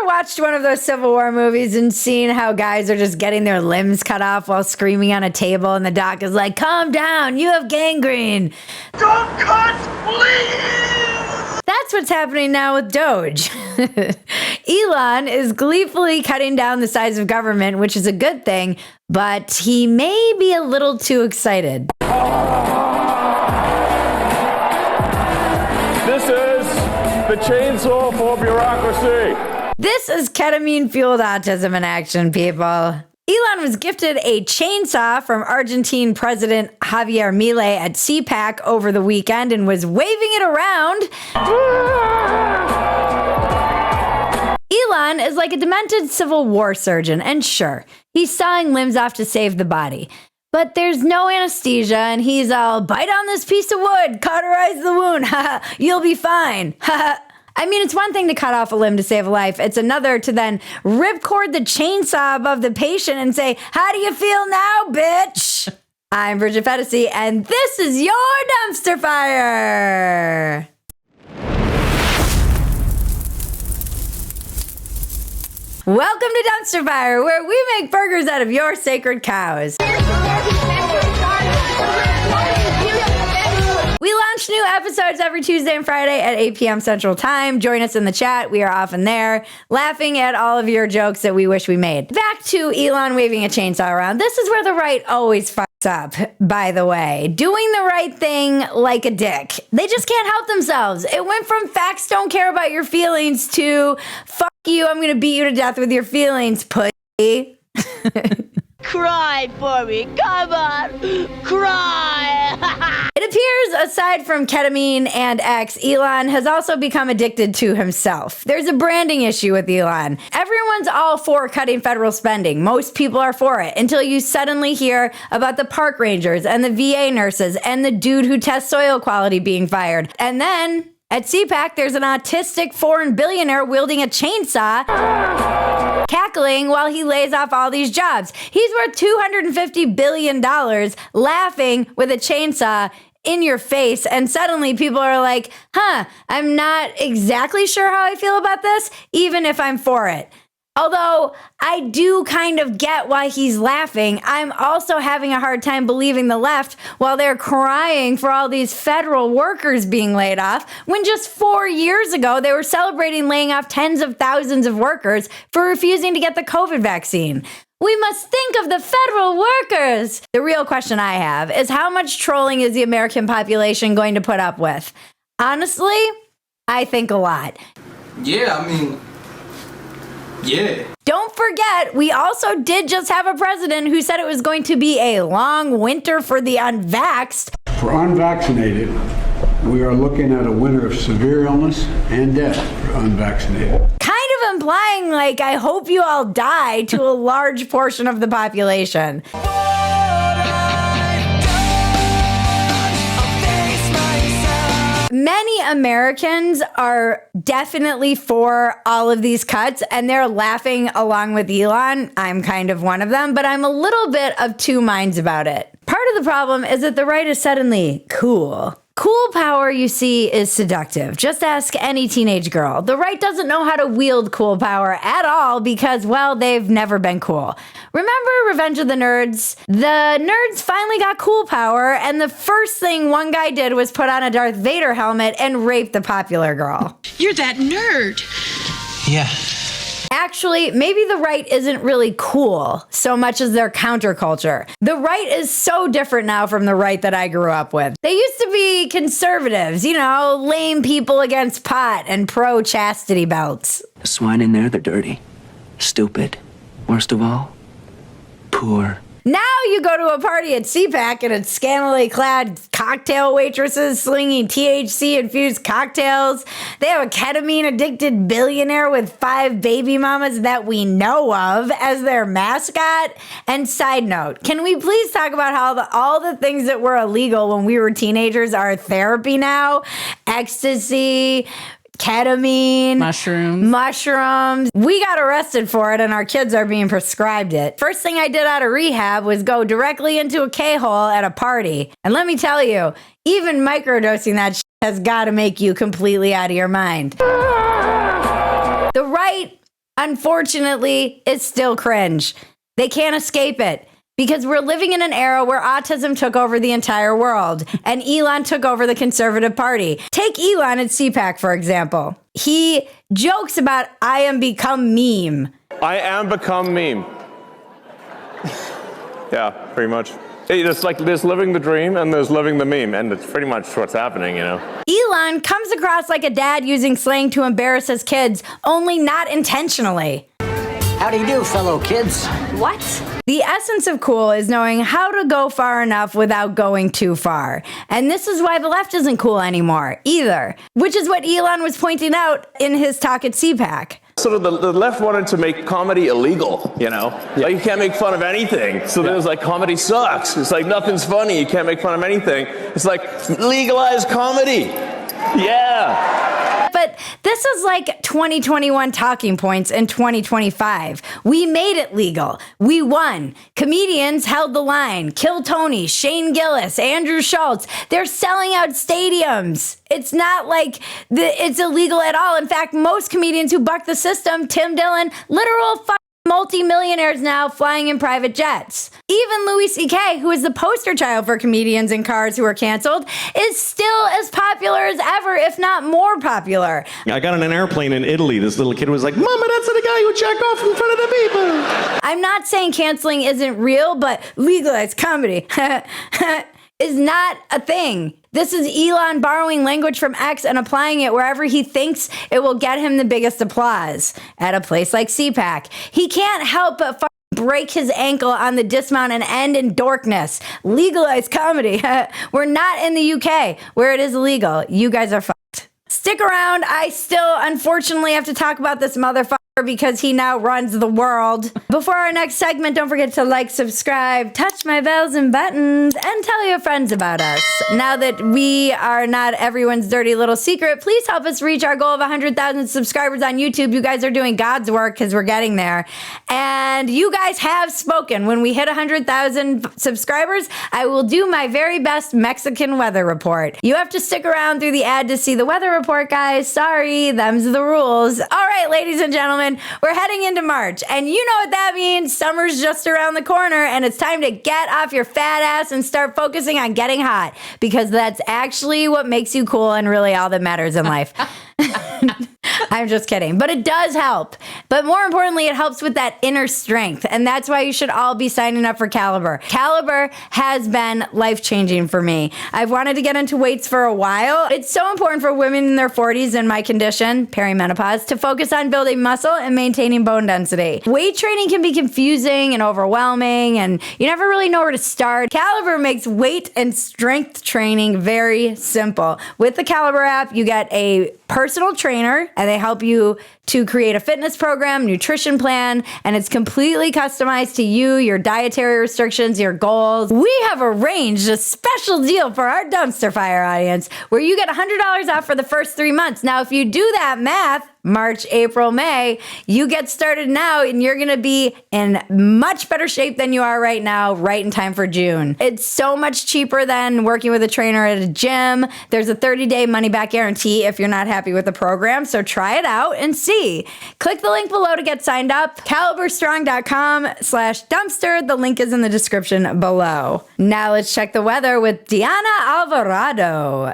ever watched one of those Civil War movies and seen how guys are just getting their limbs cut off while screaming on a table and the doc is like, calm down, you have gangrene. Don't cut, please! That's what's happening now with Doge. Elon is gleefully cutting down the size of government, which is a good thing, but he may be a little too excited. This is the chainsaw for bureaucracy. This is ketamine-fueled autism in action, people. Elon was gifted a chainsaw from Argentine President Javier Milei at CPAC over the weekend and was waving it around. Elon is like a demented Civil War surgeon, and sure, he's sawing limbs off to save the body. But there's no anesthesia, and he's all, bite on this piece of wood, cauterize the wound, you'll be fine. I mean, it's one thing to cut off a limb to save a life. It's another to then ripcord the chainsaw above the patient and say, how do you feel now, bitch? I'm Bridget Phetasy, and this is your dumpster fire. Welcome to Dumpster Fire, where we make burgers out of your sacred cows. We launch new episodes every Tuesday and Friday at 8 p.m. Central Time. Join us in the chat. We are often there, laughing at all of your jokes that we wish we made. Back to Elon waving a chainsaw around. This is where the right always fucks up, by the way. Doing the right thing like a dick. They just can't help themselves. It went from facts don't care about your feelings to fuck you, I'm gonna beat you to death with your feelings, pussy. Cry for me. Come on. Cry. It appears, aside from ketamine and X, Elon has also become addicted to himself. There's a branding issue with Elon. Everyone's all for cutting federal spending. Most people are for it until you suddenly hear about the park rangers and the VA nurses and the dude who tests soil quality being fired. And then at CPAC, there's an autistic foreign billionaire wielding a chainsaw, cackling while he lays off all these jobs. He's worth $250 billion, laughing with a chainsaw in your face, and suddenly people are like, I'm not exactly sure how I feel about this, even if I'm for it. Although I do kind of get why he's laughing, I'm also having a hard time believing the left while they're crying for all these federal workers being laid off, when just 4 years ago they were celebrating laying off tens of thousands of workers for refusing to get the COVID vaccine. We must think of the federal workers. The real question I have is, how much trolling is the American population going to put up with? Honestly, I think a lot. Yeah, I mean... yeah. Don't forget, we also did just have a president who said it was going to be a long winter for the unvaxxed. For unvaccinated, we are looking at a winter of severe illness and death for unvaccinated. Kind of implying, like, I hope you all die to a large portion of the population. Many Americans are definitely for all of these cuts, and they're laughing along with Elon. I'm kind of one of them, but I'm a little bit of two minds about it. Part of the problem is that the right is suddenly cool. Cool power, you see, is seductive. Just ask any teenage girl. The right doesn't know how to wield cool power at all because, well, they've never been cool. Remember Revenge of the Nerds? The nerds finally got cool power, and the first thing one guy did was put on a Darth Vader helmet and rape the popular girl. You're that nerd. Yeah. Actually, maybe the right isn't really cool so much as their counterculture. The right is so different now from the right that I grew up with. They used to be conservatives, you know, lame people against pot and pro-chastity belts. The swine in there, they're dirty, stupid. Worst of all, poor. Now you go to a party at CPAC and it's scantily clad cocktail waitresses slinging THC-infused cocktails. They have a ketamine-addicted billionaire with 5 baby mamas that we know of as their mascot. And side note, can we please talk about how all the things that were illegal when we were teenagers are therapy now? Ecstasy, ketamine, mushrooms. We got arrested for it and our kids are being prescribed it. First thing I did out of rehab was go directly into a K-hole at a party. And let me tell you, even microdosing that shit has got to make you completely out of your mind. The right Unfortunately, it's still cringe. They can't escape it because we're living in an era where autism took over the entire world and Elon took over the Conservative Party. Take Elon at CPAC, for example. He jokes about, I am become meme. I am become meme. Yeah, pretty much. It's like there's living the dream and there's living the meme, and it's pretty much what's happening, you know? Elon comes across like a dad using slang to embarrass his kids, only not intentionally. How do you do, fellow kids? What? The essence of cool is knowing how to go far enough without going too far. And this is why the left isn't cool anymore, either. Which is what Elon was pointing out in his talk at CPAC. Sort of the left wanted to make comedy illegal, you know? Yeah. Like you can't make fun of anything. So then it was like, comedy sucks. It's like, nothing's funny. You can't make fun of anything. It's like, legalize comedy. Yeah. But this is like 2021 talking points in 2025. We made it legal. We won. Comedians held the line. Kill Tony, Shane Gillis, Andrew Schultz. They're selling out stadiums. It's not like it's illegal at all. In fact, most comedians who buck the system, Tim Dillon, literal multi-millionaires now flying in private jets. Even Louis C.K., who is the poster child for comedians in cars who are canceled, is still as popular as ever, if not more popular. I got on an airplane in Italy. This little kid was like, Mama, that's the guy who jacked off in front of the people. I'm not saying canceling isn't real, but legalized comedy is not a thing. This is Elon borrowing language from X and applying it wherever he thinks it will get him the biggest applause. At a place like CPAC, he can't help but break his ankle on the dismount and end in dorkness. Legalized comedy. We're not in the UK where it is illegal. You guys are fucked. Stick around. I still, unfortunately, have to talk about this motherfucker because he now runs the world. Before our next segment, don't forget to like, subscribe, touch my bells and buttons, and tell your friends about us. Now that we are not everyone's dirty little secret, please help us reach our goal of 100,000 subscribers on YouTube. You guys are doing God's work because we're getting there. And you guys have spoken. When we hit 100,000 subscribers, I will do my very best Mexican weather report. You have to stick around through the ad to see the weather report, guys. Sorry, them's the rules. All right, ladies and gentlemen, we're heading into March, and you know what that means. Summer's just around the corner, and it's time to get off your fat ass and start focusing on getting hot, because that's actually what makes you cool and really all that matters in life. I'm just kidding. But it does help. But more importantly, it helps with that inner strength. And that's why you should all be signing up for Caliber. Caliber has been life-changing for me. I've wanted to get into weights for a while. It's so important for women in their 40s in my condition, perimenopause, to focus on building muscle and maintaining bone density. Weight training can be confusing and overwhelming, and you never really know where to start. Caliber makes weight and strength training very simple. With the Caliber app, you get a personal trainer, and they help you to create a fitness program, nutrition plan, and it's completely customized to you, your dietary restrictions, your goals. We have arranged a special deal for our Dumpster Fire audience where you get $100 off for the first 3 months. Now, if you do that math, March, April, May, you get started now and you're going to be in much better shape than you are right now, right in time for June. It's so much cheaper than working with a trainer at a gym. There's a 30-day money-back guarantee if you're not happy with the program, so try it out and see. Click the link below to get signed up. caliberstrong.com/dumpster. The link is in the description below. Now let's check the weather with Diana Alvarado.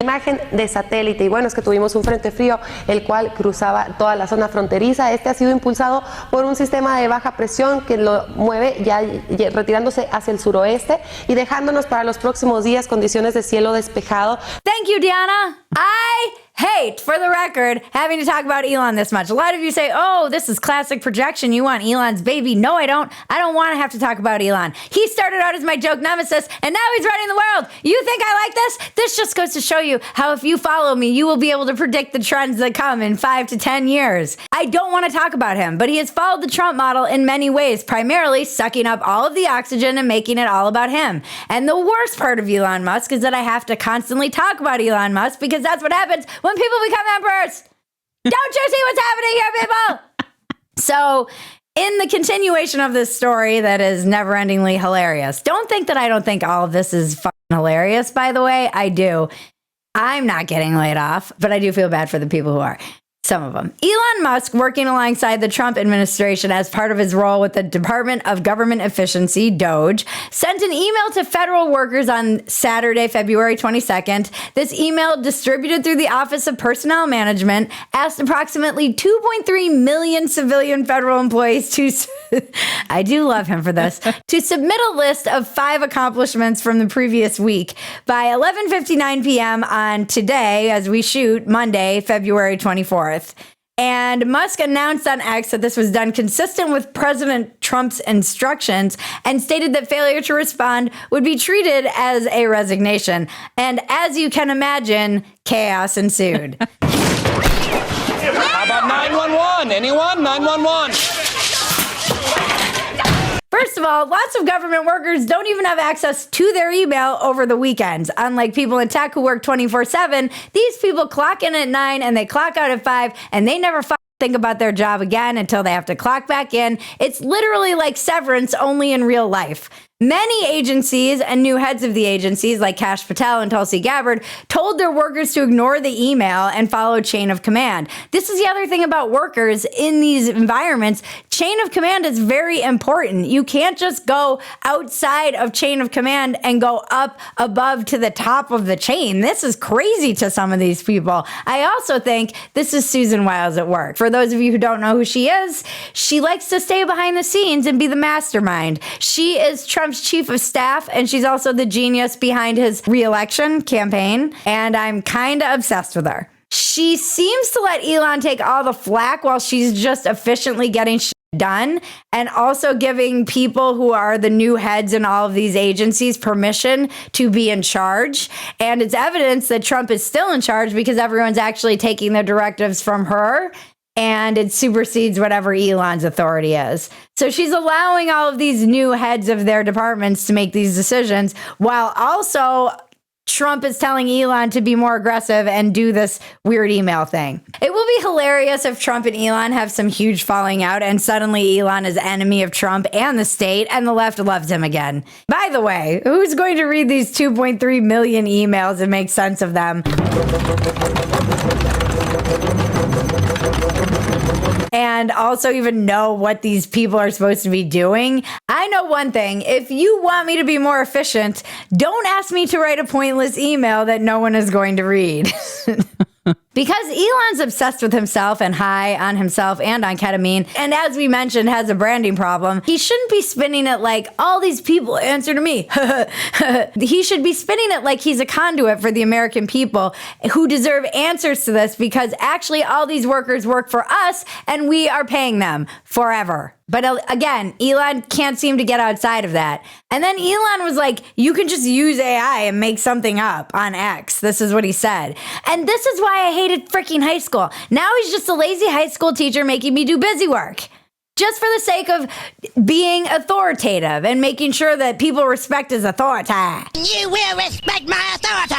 Imagen de satélite, y bueno, es que tuvimos un frente frío el cual cruzaba toda la zona fronteriza. Este ha sido impulsado por un sistema de baja presión que lo mueve ya retirándose hacia el suroeste y dejándonos para los próximos días condiciones de cielo despejado. Thank you, Diana. I hate, for the record, having to talk about Elon this much. A lot of you say, oh, this is classic projection. You want Elon's baby. No, I don't. I don't want to have to talk about Elon. He started out as my joke Nemesis, and now he's running the world. You think I like this? This just goes to show you how if you follow me, you will be able to predict the trends that come in 5 to 10 years. I don't want to talk about him, but he has followed the Trump model in many ways, primarily sucking up all of the oxygen and making it all about him. And the worst part of Elon Musk is that I have to constantly talk about Elon Musk because that's what happens when people become emperors. Don't you see what's happening here, people? So, in the continuation of this story that is never-endingly hilarious, don't think that I don't think all of this is fucking hilarious, by the way. I do. I'm not getting laid off, but I do feel bad for the people who are. Some of them. Elon Musk, working alongside the Trump administration as part of his role with the Department of Government Efficiency, DOGE, sent an email to federal workers on Saturday, February 22nd. This email, distributed through the Office of Personnel Management, asked approximately 2.3 million civilian federal employees to, I do love him for this, to submit a list of 5 accomplishments from the previous week by 11:59 p.m. on today, as we shoot, Monday, February 24th. And Musk announced on X that this was done consistent with President Trump's instructions and stated that failure to respond would be treated as a resignation. And as you can imagine, chaos ensued. How about 911? Anyone? 911. First of all, lots of government workers don't even have access to their email over the weekends. Unlike people in tech who work 24/7, these people clock in at 9 and they clock out at 5, and they never think about their job again until they have to clock back in. It's literally like severance, only in real life. Many agencies and new heads of the agencies, like Kash Patel and Tulsi Gabbard, told their workers to ignore the email and follow chain of command. This is the other thing about workers in these environments. Chain of command is very important. You can't just go outside of chain of command and go up above to the top of the chain. This is crazy to some of these people. I also think this is Susan Wiles at work. For those of you who don't know who she is, she likes to stay behind the scenes and be the mastermind. She is Trump's chief of staff, and she's also the genius behind his re-election campaign, and I'm kind of obsessed with her. She seems to let Elon take all the flack while she's just efficiently getting shit done, and also giving people who are the new heads in all of these agencies permission to be in charge. And it's evidence that Trump is still in charge because everyone's actually taking their directives from her, and it supersedes whatever Elon's authority is. So she's allowing all of these new heads of their departments to make these decisions, while also Trump is telling Elon to be more aggressive and do this weird email thing. It will be hilarious if Trump and Elon have some huge falling out and suddenly Elon is enemy of Trump and the state and the left loves him again. By the way, who's going to read these 2.3 million emails and make sense of them? And also even know what these people are supposed to be doing. I know one thing. If you want me to be more efficient, don't ask me to write a pointless email that no one is going to read. Because Elon's obsessed with himself and high on himself and on ketamine, and as we mentioned, has a branding problem, he shouldn't be spinning it like, all these people answer to me. He should be spinning it like he's a conduit for the American people who deserve answers to this, because actually all these workers work for us and we are paying them forever. But again, Elon can't seem to get outside of that. And then Elon was like, you can just use AI and make something up on X. This is what he said. And this is why I hated freaking high school. Now he's just a lazy high school teacher making me do busy work. Just for the sake of being authoritative and making sure that people respect his authority. You will respect my authority.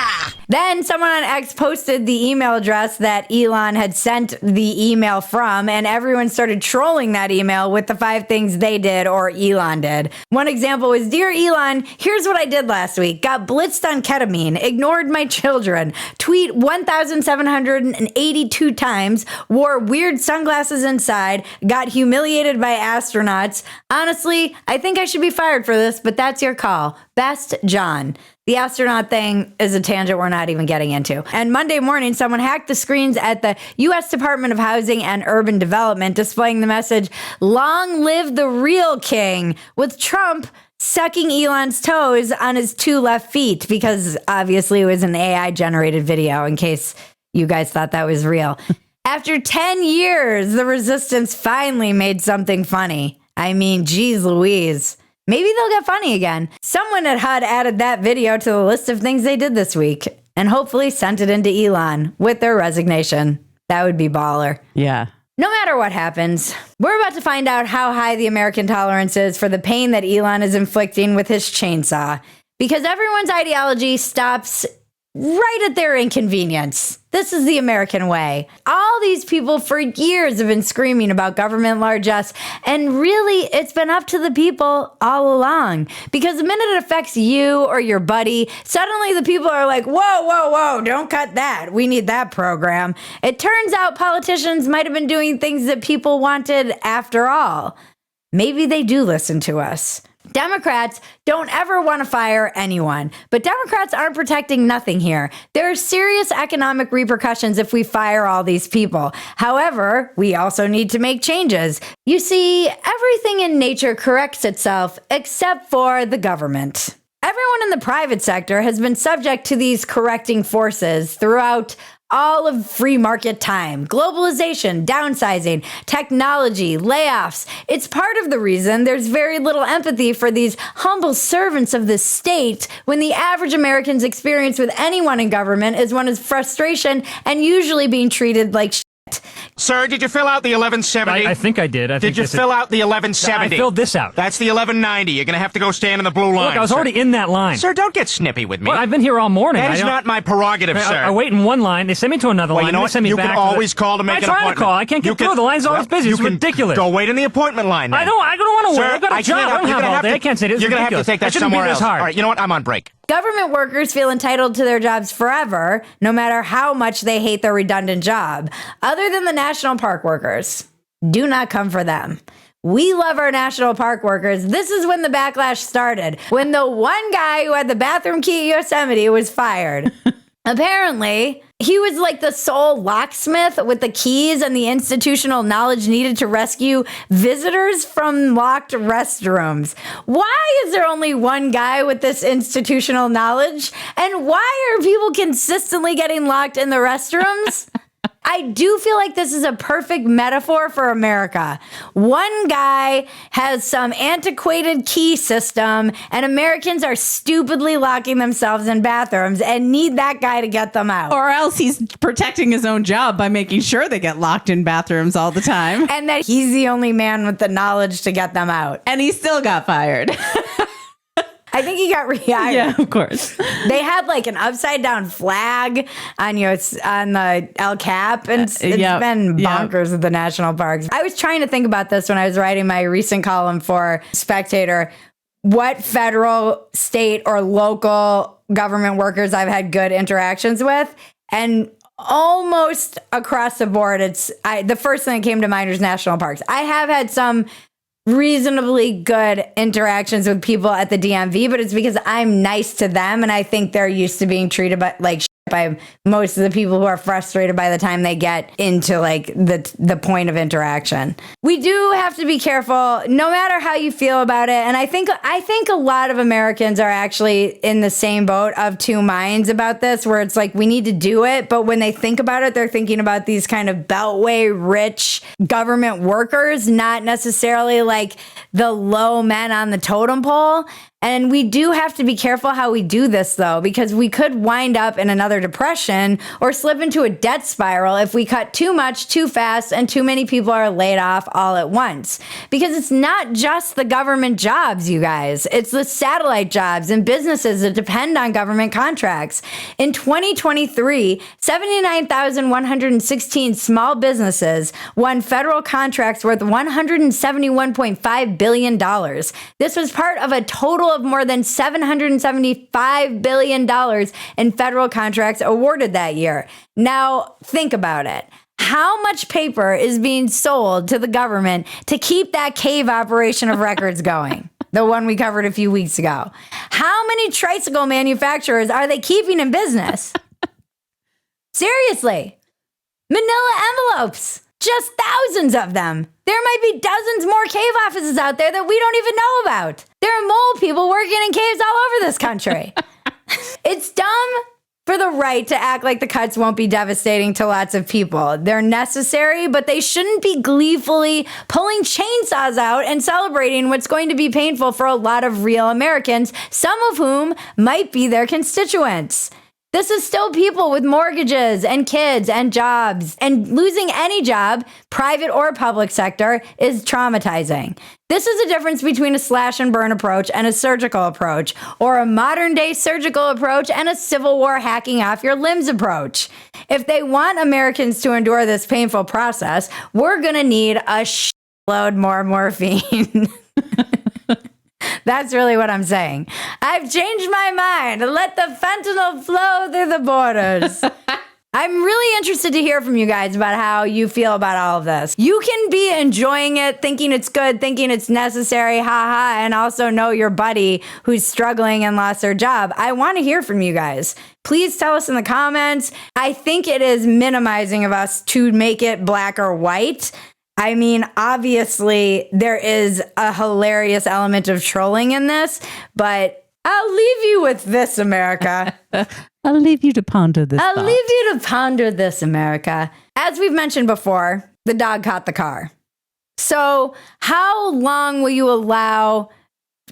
Then someone on X posted the email address that Elon had sent the email from, and everyone started trolling that email with the 5 things they did or Elon did. One example was, Dear Elon, here's what I did last week. Got blitzed on ketamine, ignored my children, tweet 1,782 times, wore weird sunglasses inside, got humiliated by astronauts. Honestly, I think I should be fired for this, but that's your call. Best, John. The astronaut thing is a tangent we're not even getting into. And Monday morning, someone hacked the screens at the U.S. Department of Housing and Urban Development, displaying the message, "Long live the real king," with Trump sucking Elon's toes on his 2 left feet, because obviously it was an AI-generated video, in case you guys thought that was real. After 10 years, the resistance finally made something funny. I mean, geez Louise. Maybe they'll get funny again. Someone at HUD added that video to the list of things they did this week and hopefully sent it into Elon with their resignation. That would be baller. Yeah. No matter what happens, we're about to find out how high the American tolerance is for the pain that Elon is inflicting with his chainsaw, because everyone's ideology stops right at their inconvenience. This is the American way. All All these people for years have been screaming about government largesse, and really, it's been up to the people all along. Because the minute it affects you or your buddy, suddenly the people are like, whoa, don't cut that. We need that program. It turns out politicians might have been doing things that people wanted after all. Maybe they do listen to us. Democrats don't ever want to fire anyone, but Democrats aren't protecting nothing here. There are serious economic repercussions if we fire all these people. However, we also need to make changes. You see, everything in nature corrects itself except for the government. Everyone in the private sector has been subject to these correcting forces throughout all of free market time, globalization, downsizing, technology, layoffs. It's part of the reason there's very little empathy for these humble servants of the state when the average American's experience with anyone in government is one of frustration and usually being treated like shit. Sir, did you fill out the 1170? I think I did. Did you fill out the 1170? I filled this out. That's the 1190. You're going to have to go stand in the blue line. Look, I was already in that line. Sir, don't get snippy with me. Well, I've been here all morning. That is not my prerogative, sir. I wait in one line. They send me to another line. You know They what? send me You back can always call to make an appointment. I try to call. I can't get through. The line's always busy. It's ridiculous. Go wait in the appointment line then. I don't want to wait. I've got a job. I don't have all day. I can't say this. You're going to have to take that somewhere else. All right, you know what? I'm on break. Government workers feel entitled to their jobs forever, no matter how much they hate their redundant job. Other than the national park workers. Do not come for them. We love our national park workers. This is when the backlash started, when the one guy who had the bathroom key at Yosemite was fired. Apparently, he was like the sole locksmith with the keys and the institutional knowledge needed to rescue visitors from locked restrooms. Why is there only one guy with this institutional knowledge? And why are people consistently getting locked in the restrooms? I do feel like this is a perfect metaphor for America. One guy has some antiquated key system, and Americans are stupidly locking themselves in bathrooms and need that guy to get them out. Or else he's protecting his own job by making sure they get locked in bathrooms all the time. And that he's the only man with the knowledge to get them out. And he still got fired. I think he got rehired. Yeah, of course. They had like an upside down flag on the El Cap, and it's been bonkers at the national parks. I was trying to think about this when I was writing my recent column for Spectator. What federal, state, or local government workers I've had good interactions with, and almost across the board, the first thing that came to mind was national parks. I have had some reasonably good interactions with people at the DMV, but it's because I'm nice to them, and I think they're used to being treated like shit by most of the people who are frustrated by the time they get into like the point of interaction. We do have to be careful, no matter how you feel about it. And I think a lot of Americans are actually in the same boat of two minds about this, where it's like we need to do it, but when they think about it, they're thinking about these kind of beltway rich government workers, not necessarily like the low men on the totem pole. And we do have to be careful how we do this, though, because we could wind up in another depression or slip into a debt spiral if we cut too much, too fast, and too many people are laid off all at once. Because it's not just the government jobs, you guys. It's the satellite jobs and businesses that depend on government contracts. In 2023, 79,116 small businesses won federal contracts worth $171.5 billion. This was part of a total of more than $775 billion in federal contracts awarded that year. Now, think about it. How much paper is being sold to the government to keep that cave operation of records going? The one we covered a few weeks ago. How many tricycle manufacturers are they keeping in business? Seriously. Manila envelopes. Just thousands of them. There might be dozens more cave offices out there that we don't even know about. There are mole people working in caves all over this country. It's dumb for the right to act like the cuts won't be devastating to lots of people. They're necessary, but they shouldn't be gleefully pulling chainsaws out and celebrating what's going to be painful for a lot of real Americans, some of whom might be their constituents. This is still people with mortgages and kids and jobs. And losing any job, private or public sector, is traumatizing. This is a difference between a slash and burn approach and a surgical approach, or a modern day surgical approach and a Civil War hacking off your limbs approach. If they want Americans to endure this painful process, we're going to need a shitload more morphine. That's really what I'm saying. I've changed my mind. Let the fentanyl flow through the borders. I'm really interested to hear from you guys about how you feel about all of this. You can be enjoying it, thinking it's good, thinking it's necessary, haha, and also know your buddy who's struggling and lost their job. I want to hear from you guys. Please tell us in the comments. I think it is minimizing of us to make it black or white. I mean, obviously, there is a hilarious element of trolling in this, but I'll leave you with this, America. I'll leave you to ponder this. I'll leave you to ponder this, America. As we've mentioned before, the dog caught the car. So how long will you allow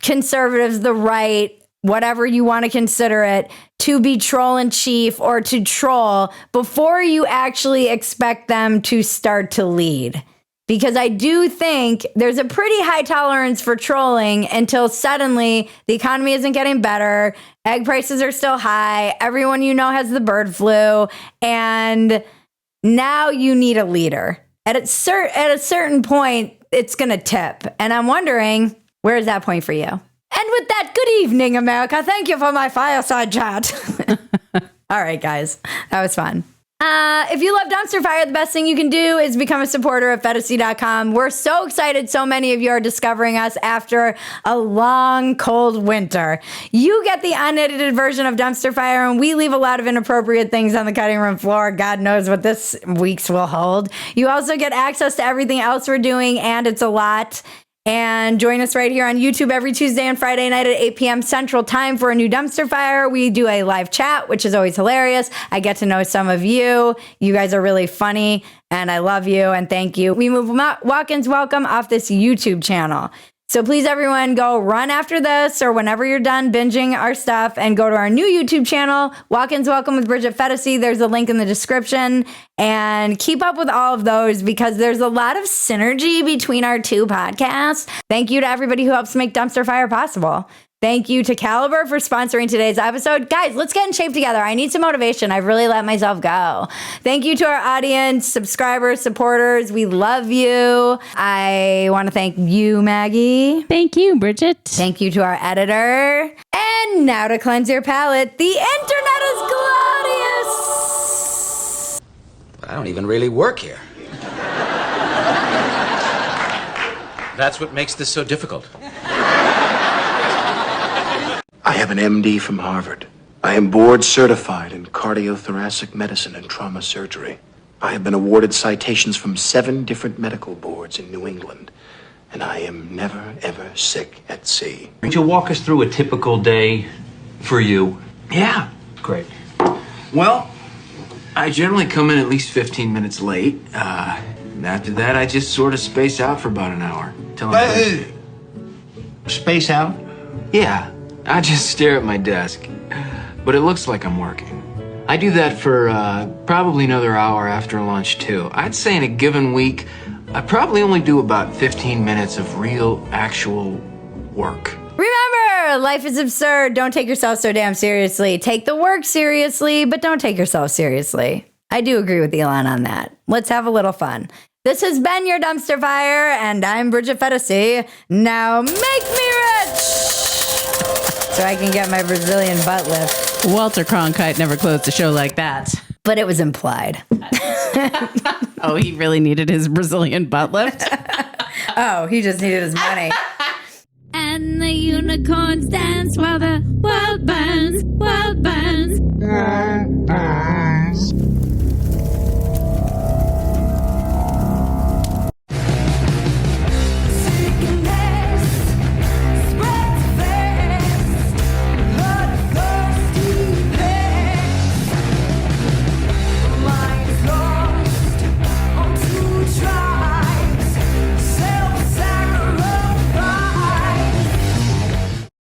conservatives, the right, whatever you want to consider it, to be troll in chief or to troll before you actually expect them to start to lead? Because I do think there's a pretty high tolerance for trolling until suddenly the economy isn't getting better, egg prices are still high, everyone you know has the bird flu, and now you need a leader. At a certain point, it's going to tip. And I'm wondering, where is that point for you? And with that, good evening, America. Thank you for my fireside chat. All right, guys. That was fun. If you love Dumpster Fire, the best thing you can do is become a supporter of Phetasy.com. We're so excited so many of you are discovering us after a long, cold winter. You get the unedited version of Dumpster Fire, and we leave a lot of inappropriate things on the cutting room floor. God knows what this week's will hold. You also get access to everything else we're doing, and it's a lot. And join us right here on YouTube every Tuesday and Friday night at 8 p.m. Central Time for a new Dumpster Fire. We do a live chat, which is always hilarious. I get to know some of you. You guys are really funny, and I love you, and thank you. We move walk-ins welcome off this YouTube channel. So please, everyone, go run after this or whenever you're done binging our stuff and go to our new YouTube channel, Walk-ins Welcome with Bridget Phetasy. There's a link in the description. And keep up with all of those because there's a lot of synergy between our two podcasts. Thank you to everybody who helps make Dumpster Fire possible. Thank you to Caliber for sponsoring today's episode. Guys, let's get in shape together. I need some motivation. I've really let myself go. Thank you to our audience, subscribers, supporters. We love you. I want to thank you, Maggie. Thank you, Bridget. Thank you to our editor. And now to cleanse your palate, the internet is glorious. I don't even really work here. That's what makes this so difficult. I have an MD from Harvard. I am board certified in cardiothoracic medicine and trauma surgery. I have been awarded citations from 7 different medical boards in New England, and I am never, ever sick at sea. Would you walk us through a typical day for you? Yeah. Great. Well, I generally come in at least 15 minutes late. And after that, I just sort of space out for about an hour. Space out? Yeah. I just stare at my desk, but it looks like I'm working. I do that for probably another hour after lunch, too. I'd say in a given week, I probably only do about 15 minutes of real, actual work. Remember, life is absurd. Don't take yourself so damn seriously. Take the work seriously, but don't take yourself seriously. I do agree with Elon on that. Let's have a little fun. This has been your Dumpster Fire, and I'm Bridget Phetasy. Now make me rich! So I can get my Brazilian butt lift. Walter Cronkite never closed a show like that. But it was implied. Oh, he really needed his Brazilian butt lift? Oh, he just needed his money. And the unicorns dance while the world burns, world burns.